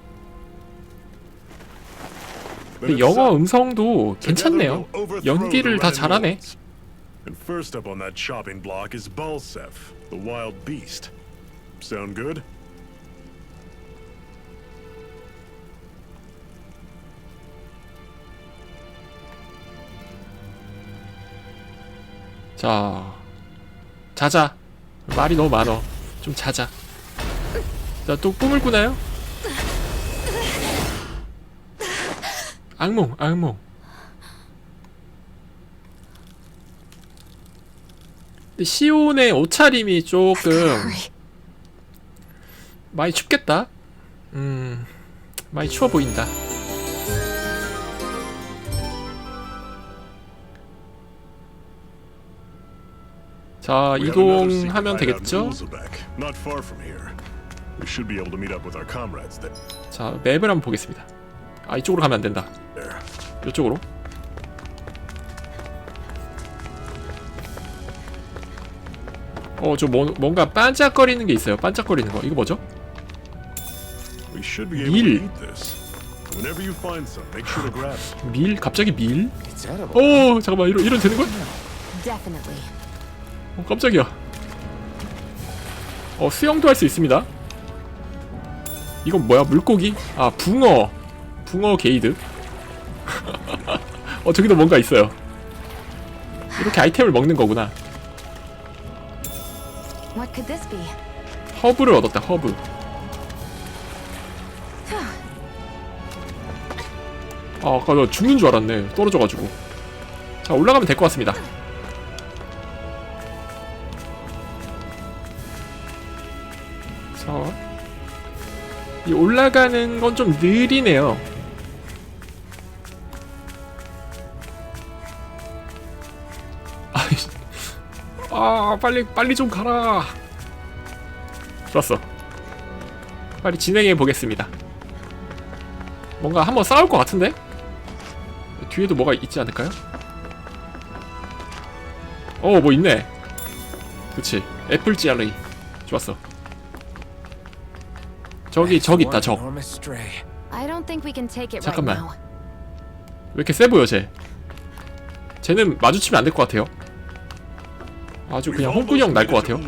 근데 영어 음성도 괜찮네요. 연기를 다 잘하네. And first up on that chopping block is Balsef, the wild beast. Sound good? 자, 자자. 말이 너무 많어. 좀 자자. 자, 또 꿈을 꾸나요? 악몽, 악몽. 근데 시온의 옷차림이 조금 많이 춥겠다. 많이 추워 보인다. 자, 이동하면 되겠죠? 자, 맵을 한번 보겠습니다. 아, 이쪽으로 가면 안 된다. 이쪽으로. 저 뭔가 반짝거리는 게 있어요. 반짝거리는 거. 이거 뭐죠? 밀. 밀? 갑자기 밀? 잠깐만. 이런 되는 거야? 깜짝이야. 수영도 할 수 있습니다. 이건 뭐야? 물고기? 아, 붕어. 붕어 게이드. 저기도 뭔가 있어요. 이렇게 아이템을 먹는 거구나. 허브를 얻었다. 허브. 아까 나 죽는 줄 알았네. 떨어져가지고. 자, 올라가면 될 것 같습니다. 자, 이 올라가는 건 좀 느리네요. 빨리 좀 가라. 좋았어. 빨리 진행해 보겠습니다. 뭔가 한번 싸울 것 같은데? 뒤에도 뭐가 있지 않을까요? 뭐 있네. 그치, 애플 젤리. 좋았어. 저기 있다. 적. I don't think we can take it right 잠깐만. now. 왜 이렇게 세 보여 쟤? 쟤는 마주치면 안 될 것 같아요. 아주 그냥 홍군형 날 것 같아요.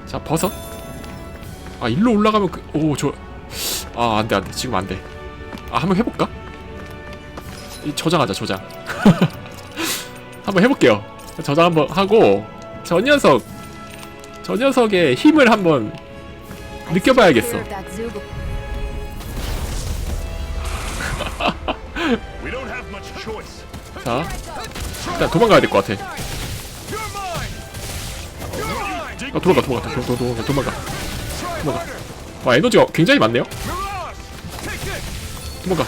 자, 버섯. 아, 일로 올라가면 안돼 지금 안돼. 한번 해볼까? 저장하자. 저장. 한번 해볼게요. 저장 한번 하고 저 녀석의 힘을 한번 느껴봐야겠어. 자, 일단 도망가야 될 것 같아. 도망가. 와, 에너지가 굉장히 많네요. 도망가.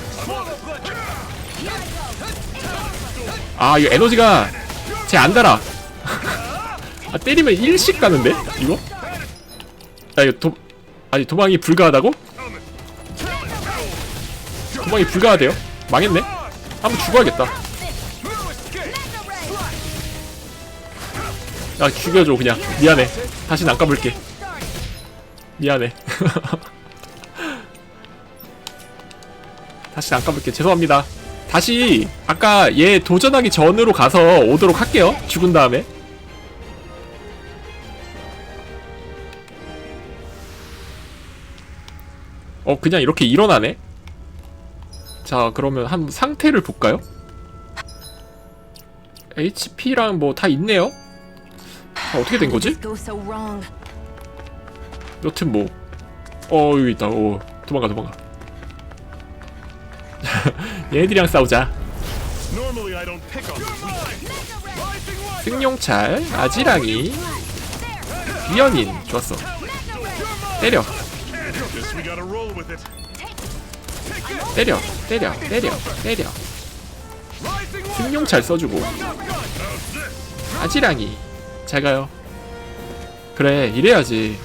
이거 에너지가 쟤 안 달아. 때리면 일씩 가는데? 이거? 이거 도망이 불가하다고? 도망이 불가하대요? 망했네? 한번 죽어야겠다. 야, 죽여줘 그냥. 미안해. 다신 안 까불게. 미안해. 다시 안 까볼게. 죄송합니다. 다시 아까 얘 도전하기 전으로 가서 오도록 할게요. 죽은 다음에. 그냥 이렇게 일어나네? 자, 그러면 한 상태를 볼까요? HP랑 뭐 다 있네요? 어떻게 된 거지? 여튼 뭐 여기 있다. 도망가. 얘네들이랑 싸우자. 승용찰, 아지랑이, 위연인. 좋았어. 때려. 승용찰 써주고. 아지랑이 잘 가요. 그래, 이래야지.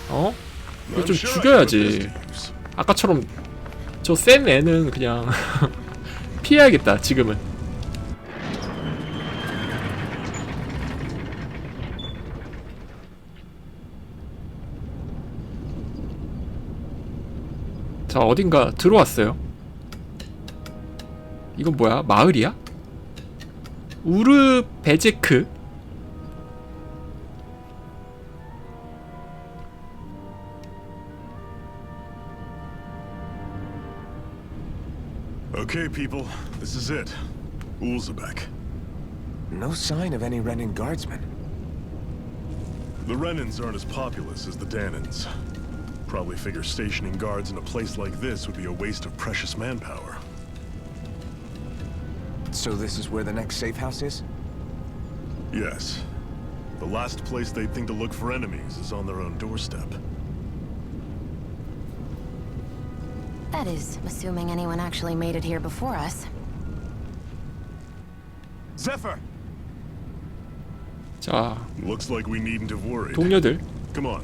이거 좀 죽여야지. 아까처럼 저 센 애는 그냥 피해야겠다. 지금은. 자, 어딘가 들어왔어요. 이건 뭐야? 마을이야? 우르베제크. Okay, people, this is it. Ulzebek. No sign of any Renin guardsmen. The Renins aren't as populous as the Danins. Probably figure stationing guards in a place like this would be a waste of precious manpower. So this is where the next safe house is? Yes. The last place they'd think to look for enemies is on their own doorstep. That is, assuming anyone actually made it here before us. Zephyr! 자, Looks like we needn't have worried. 동료들. Come on.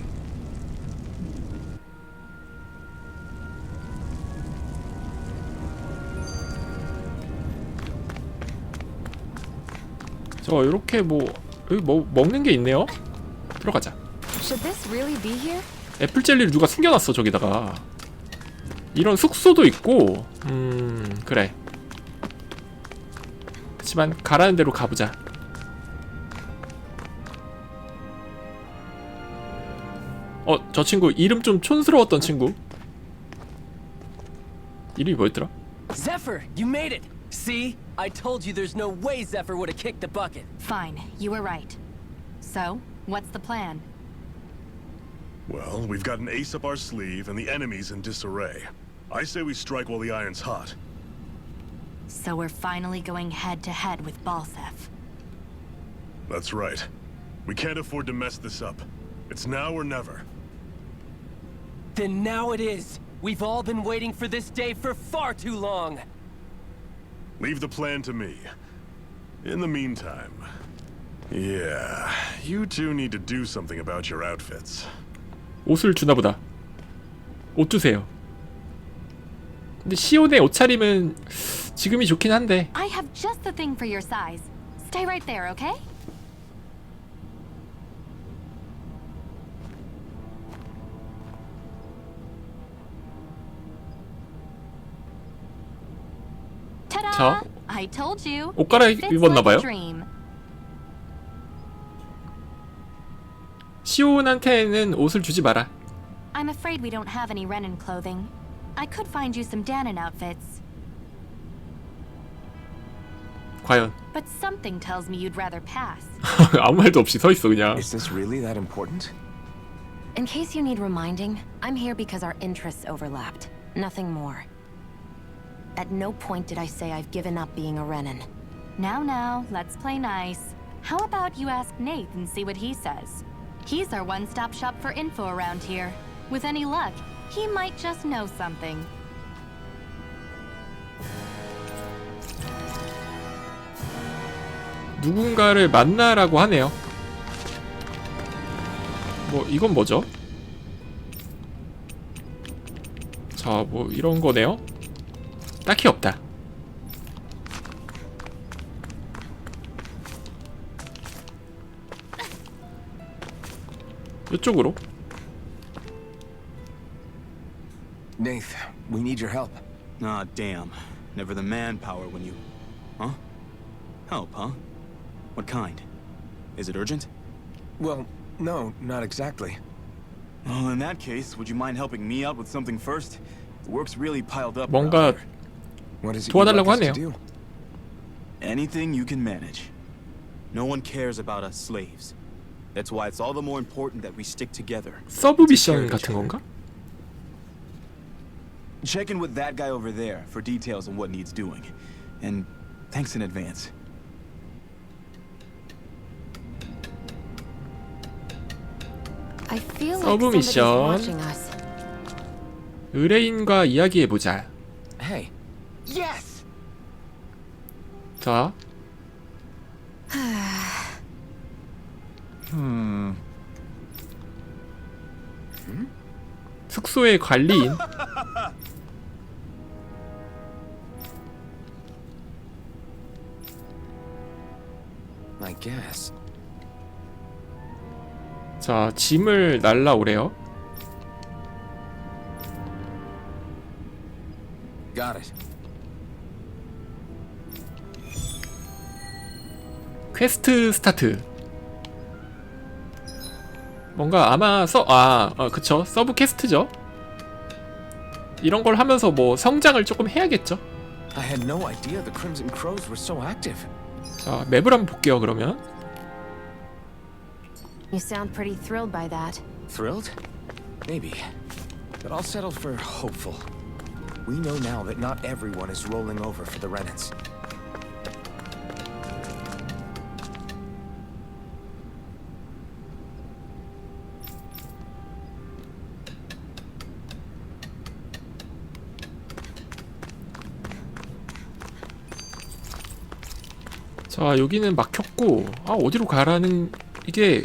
저 요렇게 여기 먹는 게 있네요. 들어가자. Should this really be here? 애플 젤리를 누가 숨겨놨어 저기다가. 이런 숙소도 있고. 그래. 그치만 가라는 대로 가보자. 저 친구 이름 좀 촌스러웠던 친구. 이름이 뭐였더라? Zephyr, you made it. See? I told you there's no way Zephyr would have kicked the bucket. Fine, you were right. So, what's the plan? Well, we've got an ace up our sleeve and the enemy's in disarray. I say we strike while the iron's hot. So we're finally going head-to-head with Balsef. That's right. We can't afford to mess this up. It's now or never. Then now it is. We've all been waiting for this day for far too long. Leave the plan to me. In the meantime... Yeah, you two need to do something about your outfits. 옷을 주나보다. 옷 주세요. 근데 시온의 옷차림은 지금이 좋긴 한데. I have just the thing for your size. Stay right there, okay? Ta-da! 자, I told you. 옷 갈아입었나봐요. 시온한테는 옷을 주지 마라. I'm afraid we don't have any Renan clothing. I could find you some Danon outfits. 과연. But something tells me you'd rather pass. 아무 말도 없이 서 있어 그냥. Is this really that important? In case you need reminding, I'm here because our interests overlapped. Nothing more. At no point did I say I've given up being a Renan. Now, let's play nice. How about you ask Nate and see what he says? He's our one-stop shop for info around here. With any luck, he might just know something. 누군가를 만나라고 하네요. 뭐 이건 뭐죠? 자, 뭐 이런 거네요. 딱히 없다. 이쪽으로. Nath, we need your help. Ah, damn. Never the manpower when you... Huh? Help, huh? What kind? Is it urgent? Well, no, not exactly. Well, in that case, would you mind helping me out with something first? The work's really piled up. 뭔가 What is it 도와달라고 you'd like us 하네요. to do? Anything you can manage. No one cares about us slaves. That's why it's all the more important that we stick together. 서브 미션 같은 건가? Check in with that guy over there for details on what needs doing. And thanks in advance. I feel like 서브 somebody's 미션. watching us. 의뢰인과 이야기해보자. Hey. Yes! 자, 숙소의 관리인. I guess. 자, 짐을 날라오래요. Got it. 퀘스트 스타트. 뭔가 아마 그쵸. 서브 퀘스트죠. 이런 걸 하면서 뭐 성장을 조금 해야겠죠. I had no idea the Crimson Crows were so active. 자, 맵을 한번 볼게요, 그러면. You sound pretty thrilled by that. Thrilled? Maybe. But I'll settle for hopeful. We know now that not everyone is rolling over for the Renans. 자, 여기는 막혔고, 어디로 가라는, 이게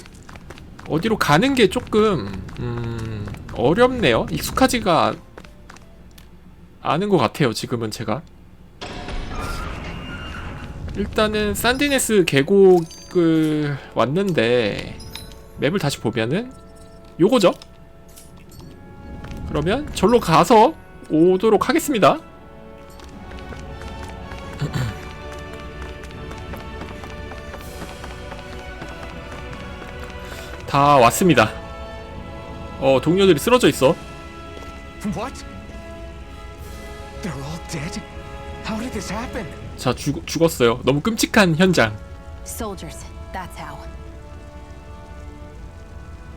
어디로 가는 게 조금 어렵네요. 익숙하지가 않은 것 같아요, 지금은 제가. 일단은 산디네스 계곡을 왔는데 맵을 다시 보면은 요거죠? 그러면 절로 가서 오도록 하겠습니다. 다 왔습니다. 동료들이 쓰러져 있어. What? They're all dead? How did this happen? 자, 죽었어요. 너무 끔찍한 현장. Soldiers, that's how.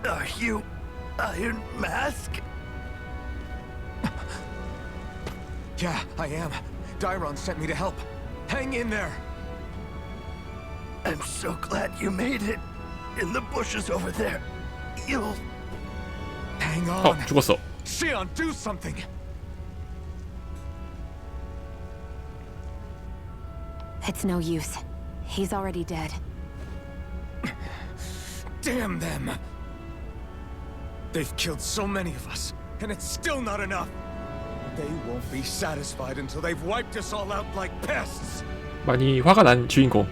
Are you Iron Mask? Yeah, I am. Dairon sent me to help. Hang in there. I'm so glad you made it. In the bushes over there. You'll... Hang on. 죽었어. Xion, do something. It's no use. He's already dead. Damn them. They've killed so many of us, and it's still not enough. They won't be satisfied until they've wiped us all out like pests. 많이 화가 난 주인공.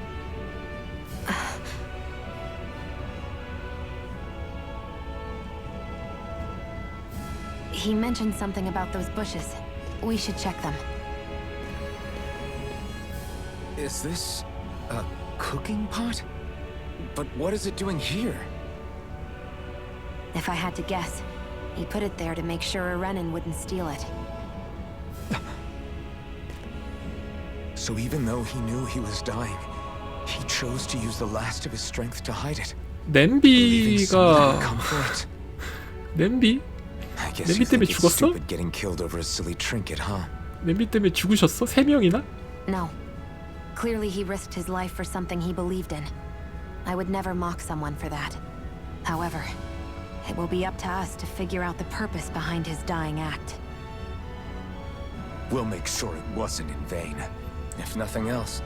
He mentioned something about those bushes. We should check them. Is this a cooking pot? But what is it doing here? If I had to guess, he put it there to make sure a Renin wouldn't steal it. So even though he knew he was dying, he chose to use the last of his strength to hide it. Believing someone would come for it. 냄비? I guess 냄비 you 때문에 think it's 죽었어? stupid getting killed over a silly trinket, huh? 냄비 때문에 죽으셨어? 3명이나? No. Clearly he risked his life for something he believed in. I would never mock someone for that. However, it will be up to us to figure out the purpose behind his dying act. We'll make sure it wasn't in vain. If nothing else,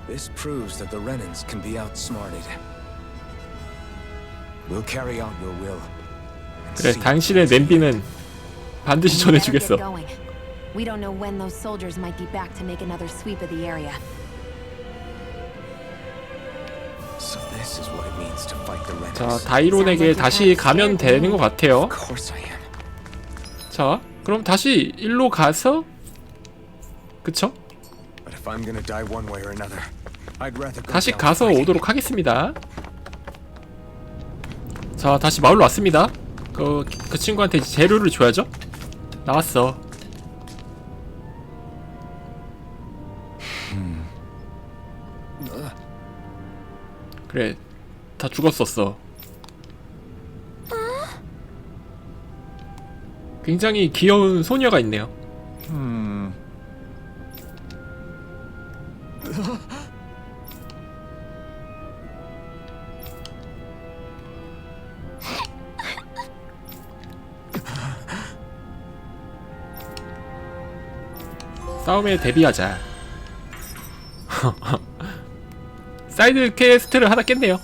this proves that the Renins can be outsmarted. We'll carry out your will. 그래, 당신의 냄비는 반드시 We better 전해주겠어. get going. We don't know when those soldiers might be back to make another sweep of the area. So this is what it means to fight the Renins. 자, 다이론에게 다시 가면 되는 것 같아요. Of course I am. 자, 그럼 다시 일로 가서, 그쵸? But if I'm gonna die one way or another, I'd rather go 다시 down 가서 fighting. 오도록 하겠습니다. 자, 다시 마을로 왔습니다. 그 친구한테 이제 재료를 줘야죠. 나왔어. 그래, 다 죽었었어. 굉장히 귀여운 소녀가 있네요. 싸움에 대비하자. 사이드 퀘스트를 하나 깼네요.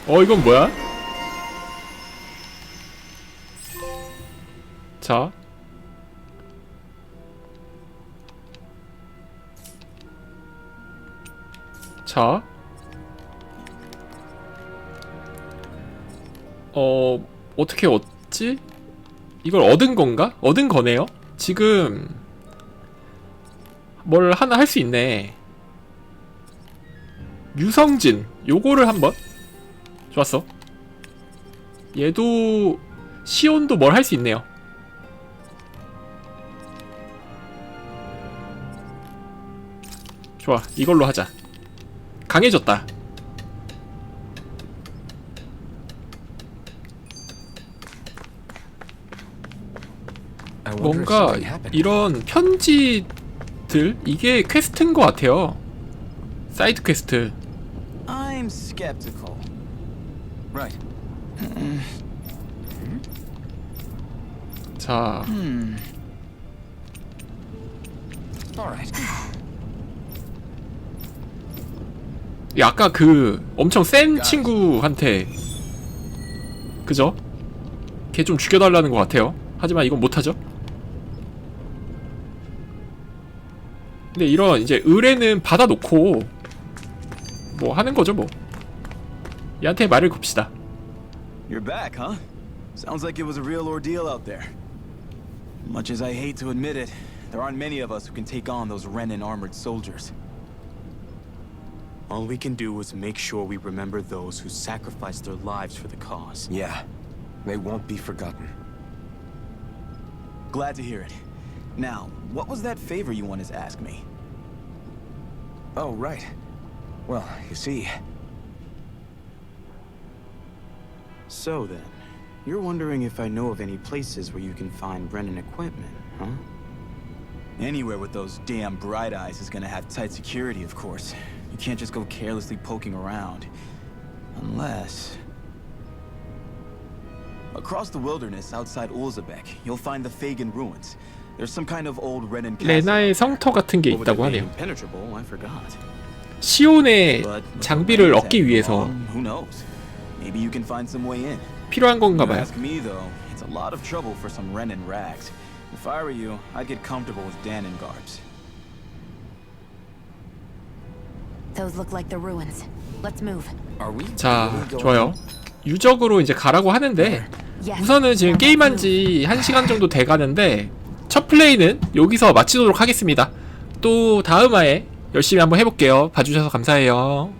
이건 뭐야? 자, 어떻게 얻지? 이걸 얻은 건가? 얻은 거네요? 지금 뭘 하나 할 수 있네. 유성진, 요거를 한번. 좋았어. 얘도 시온도 뭘 할 수 있네요. 좋아, 이걸로 하자. 강해졌다. 뭔가 이런 편지들, 이게 퀘스트인 것 같아요. 사이드 퀘스트. I'm skeptical. Right. 자, All right. 아까 그 엄청 센 친구한테, 그죠? 걔 좀 죽여달라는 것 같아요. 하지만 이건 못하죠. 근데 이런 이제 의뢰는 받아놓고 뭐 하는 거죠 뭐. 얘한테 말을 겁시다. You're back, huh? Sounds like it was a real ordeal out there. Much as I hate to admit it, there aren't many of us who can take on those Renin armored soldiers. All we can do is make sure we remember those who sacrificed their lives for the cause. Yeah, they won't be forgotten. Glad to hear it. Now, what was that favor you wanted to ask me? Oh, right. Well, you see... So then, you're wondering if I know of any places where you can find Renin equipment, huh? Anywhere with those damn bright eyes is gonna have tight security, of course. You can't just go carelessly poking around. Unless... Across the wilderness outside Ulzabek, you'll find the Fagan ruins. There's some kind of old Renin castle. 레나의 성터 같은 게 What would 있다고 that be 하네요. impenetrable? I forgot. 시온의 But with 장비를 the 얻기 위해서 who knows? Maybe you can find some way in. 필요한 건가 If you 봐요. ask me though, it's a lot of trouble for some Renin rags. If I were you, I'd get comfortable with Dan and Garbs. Those look like the ruins. Let's move. Are we? 자, really going 좋아요. 유적으로 이제 가라고 하는데 우선은 지금 게임한 지 1시간 정도 돼 가는데 첫 플레이는 여기서 마치도록 하겠습니다. 또 다음 화에 열심히 한번 해볼게요. 봐주셔서 감사해요.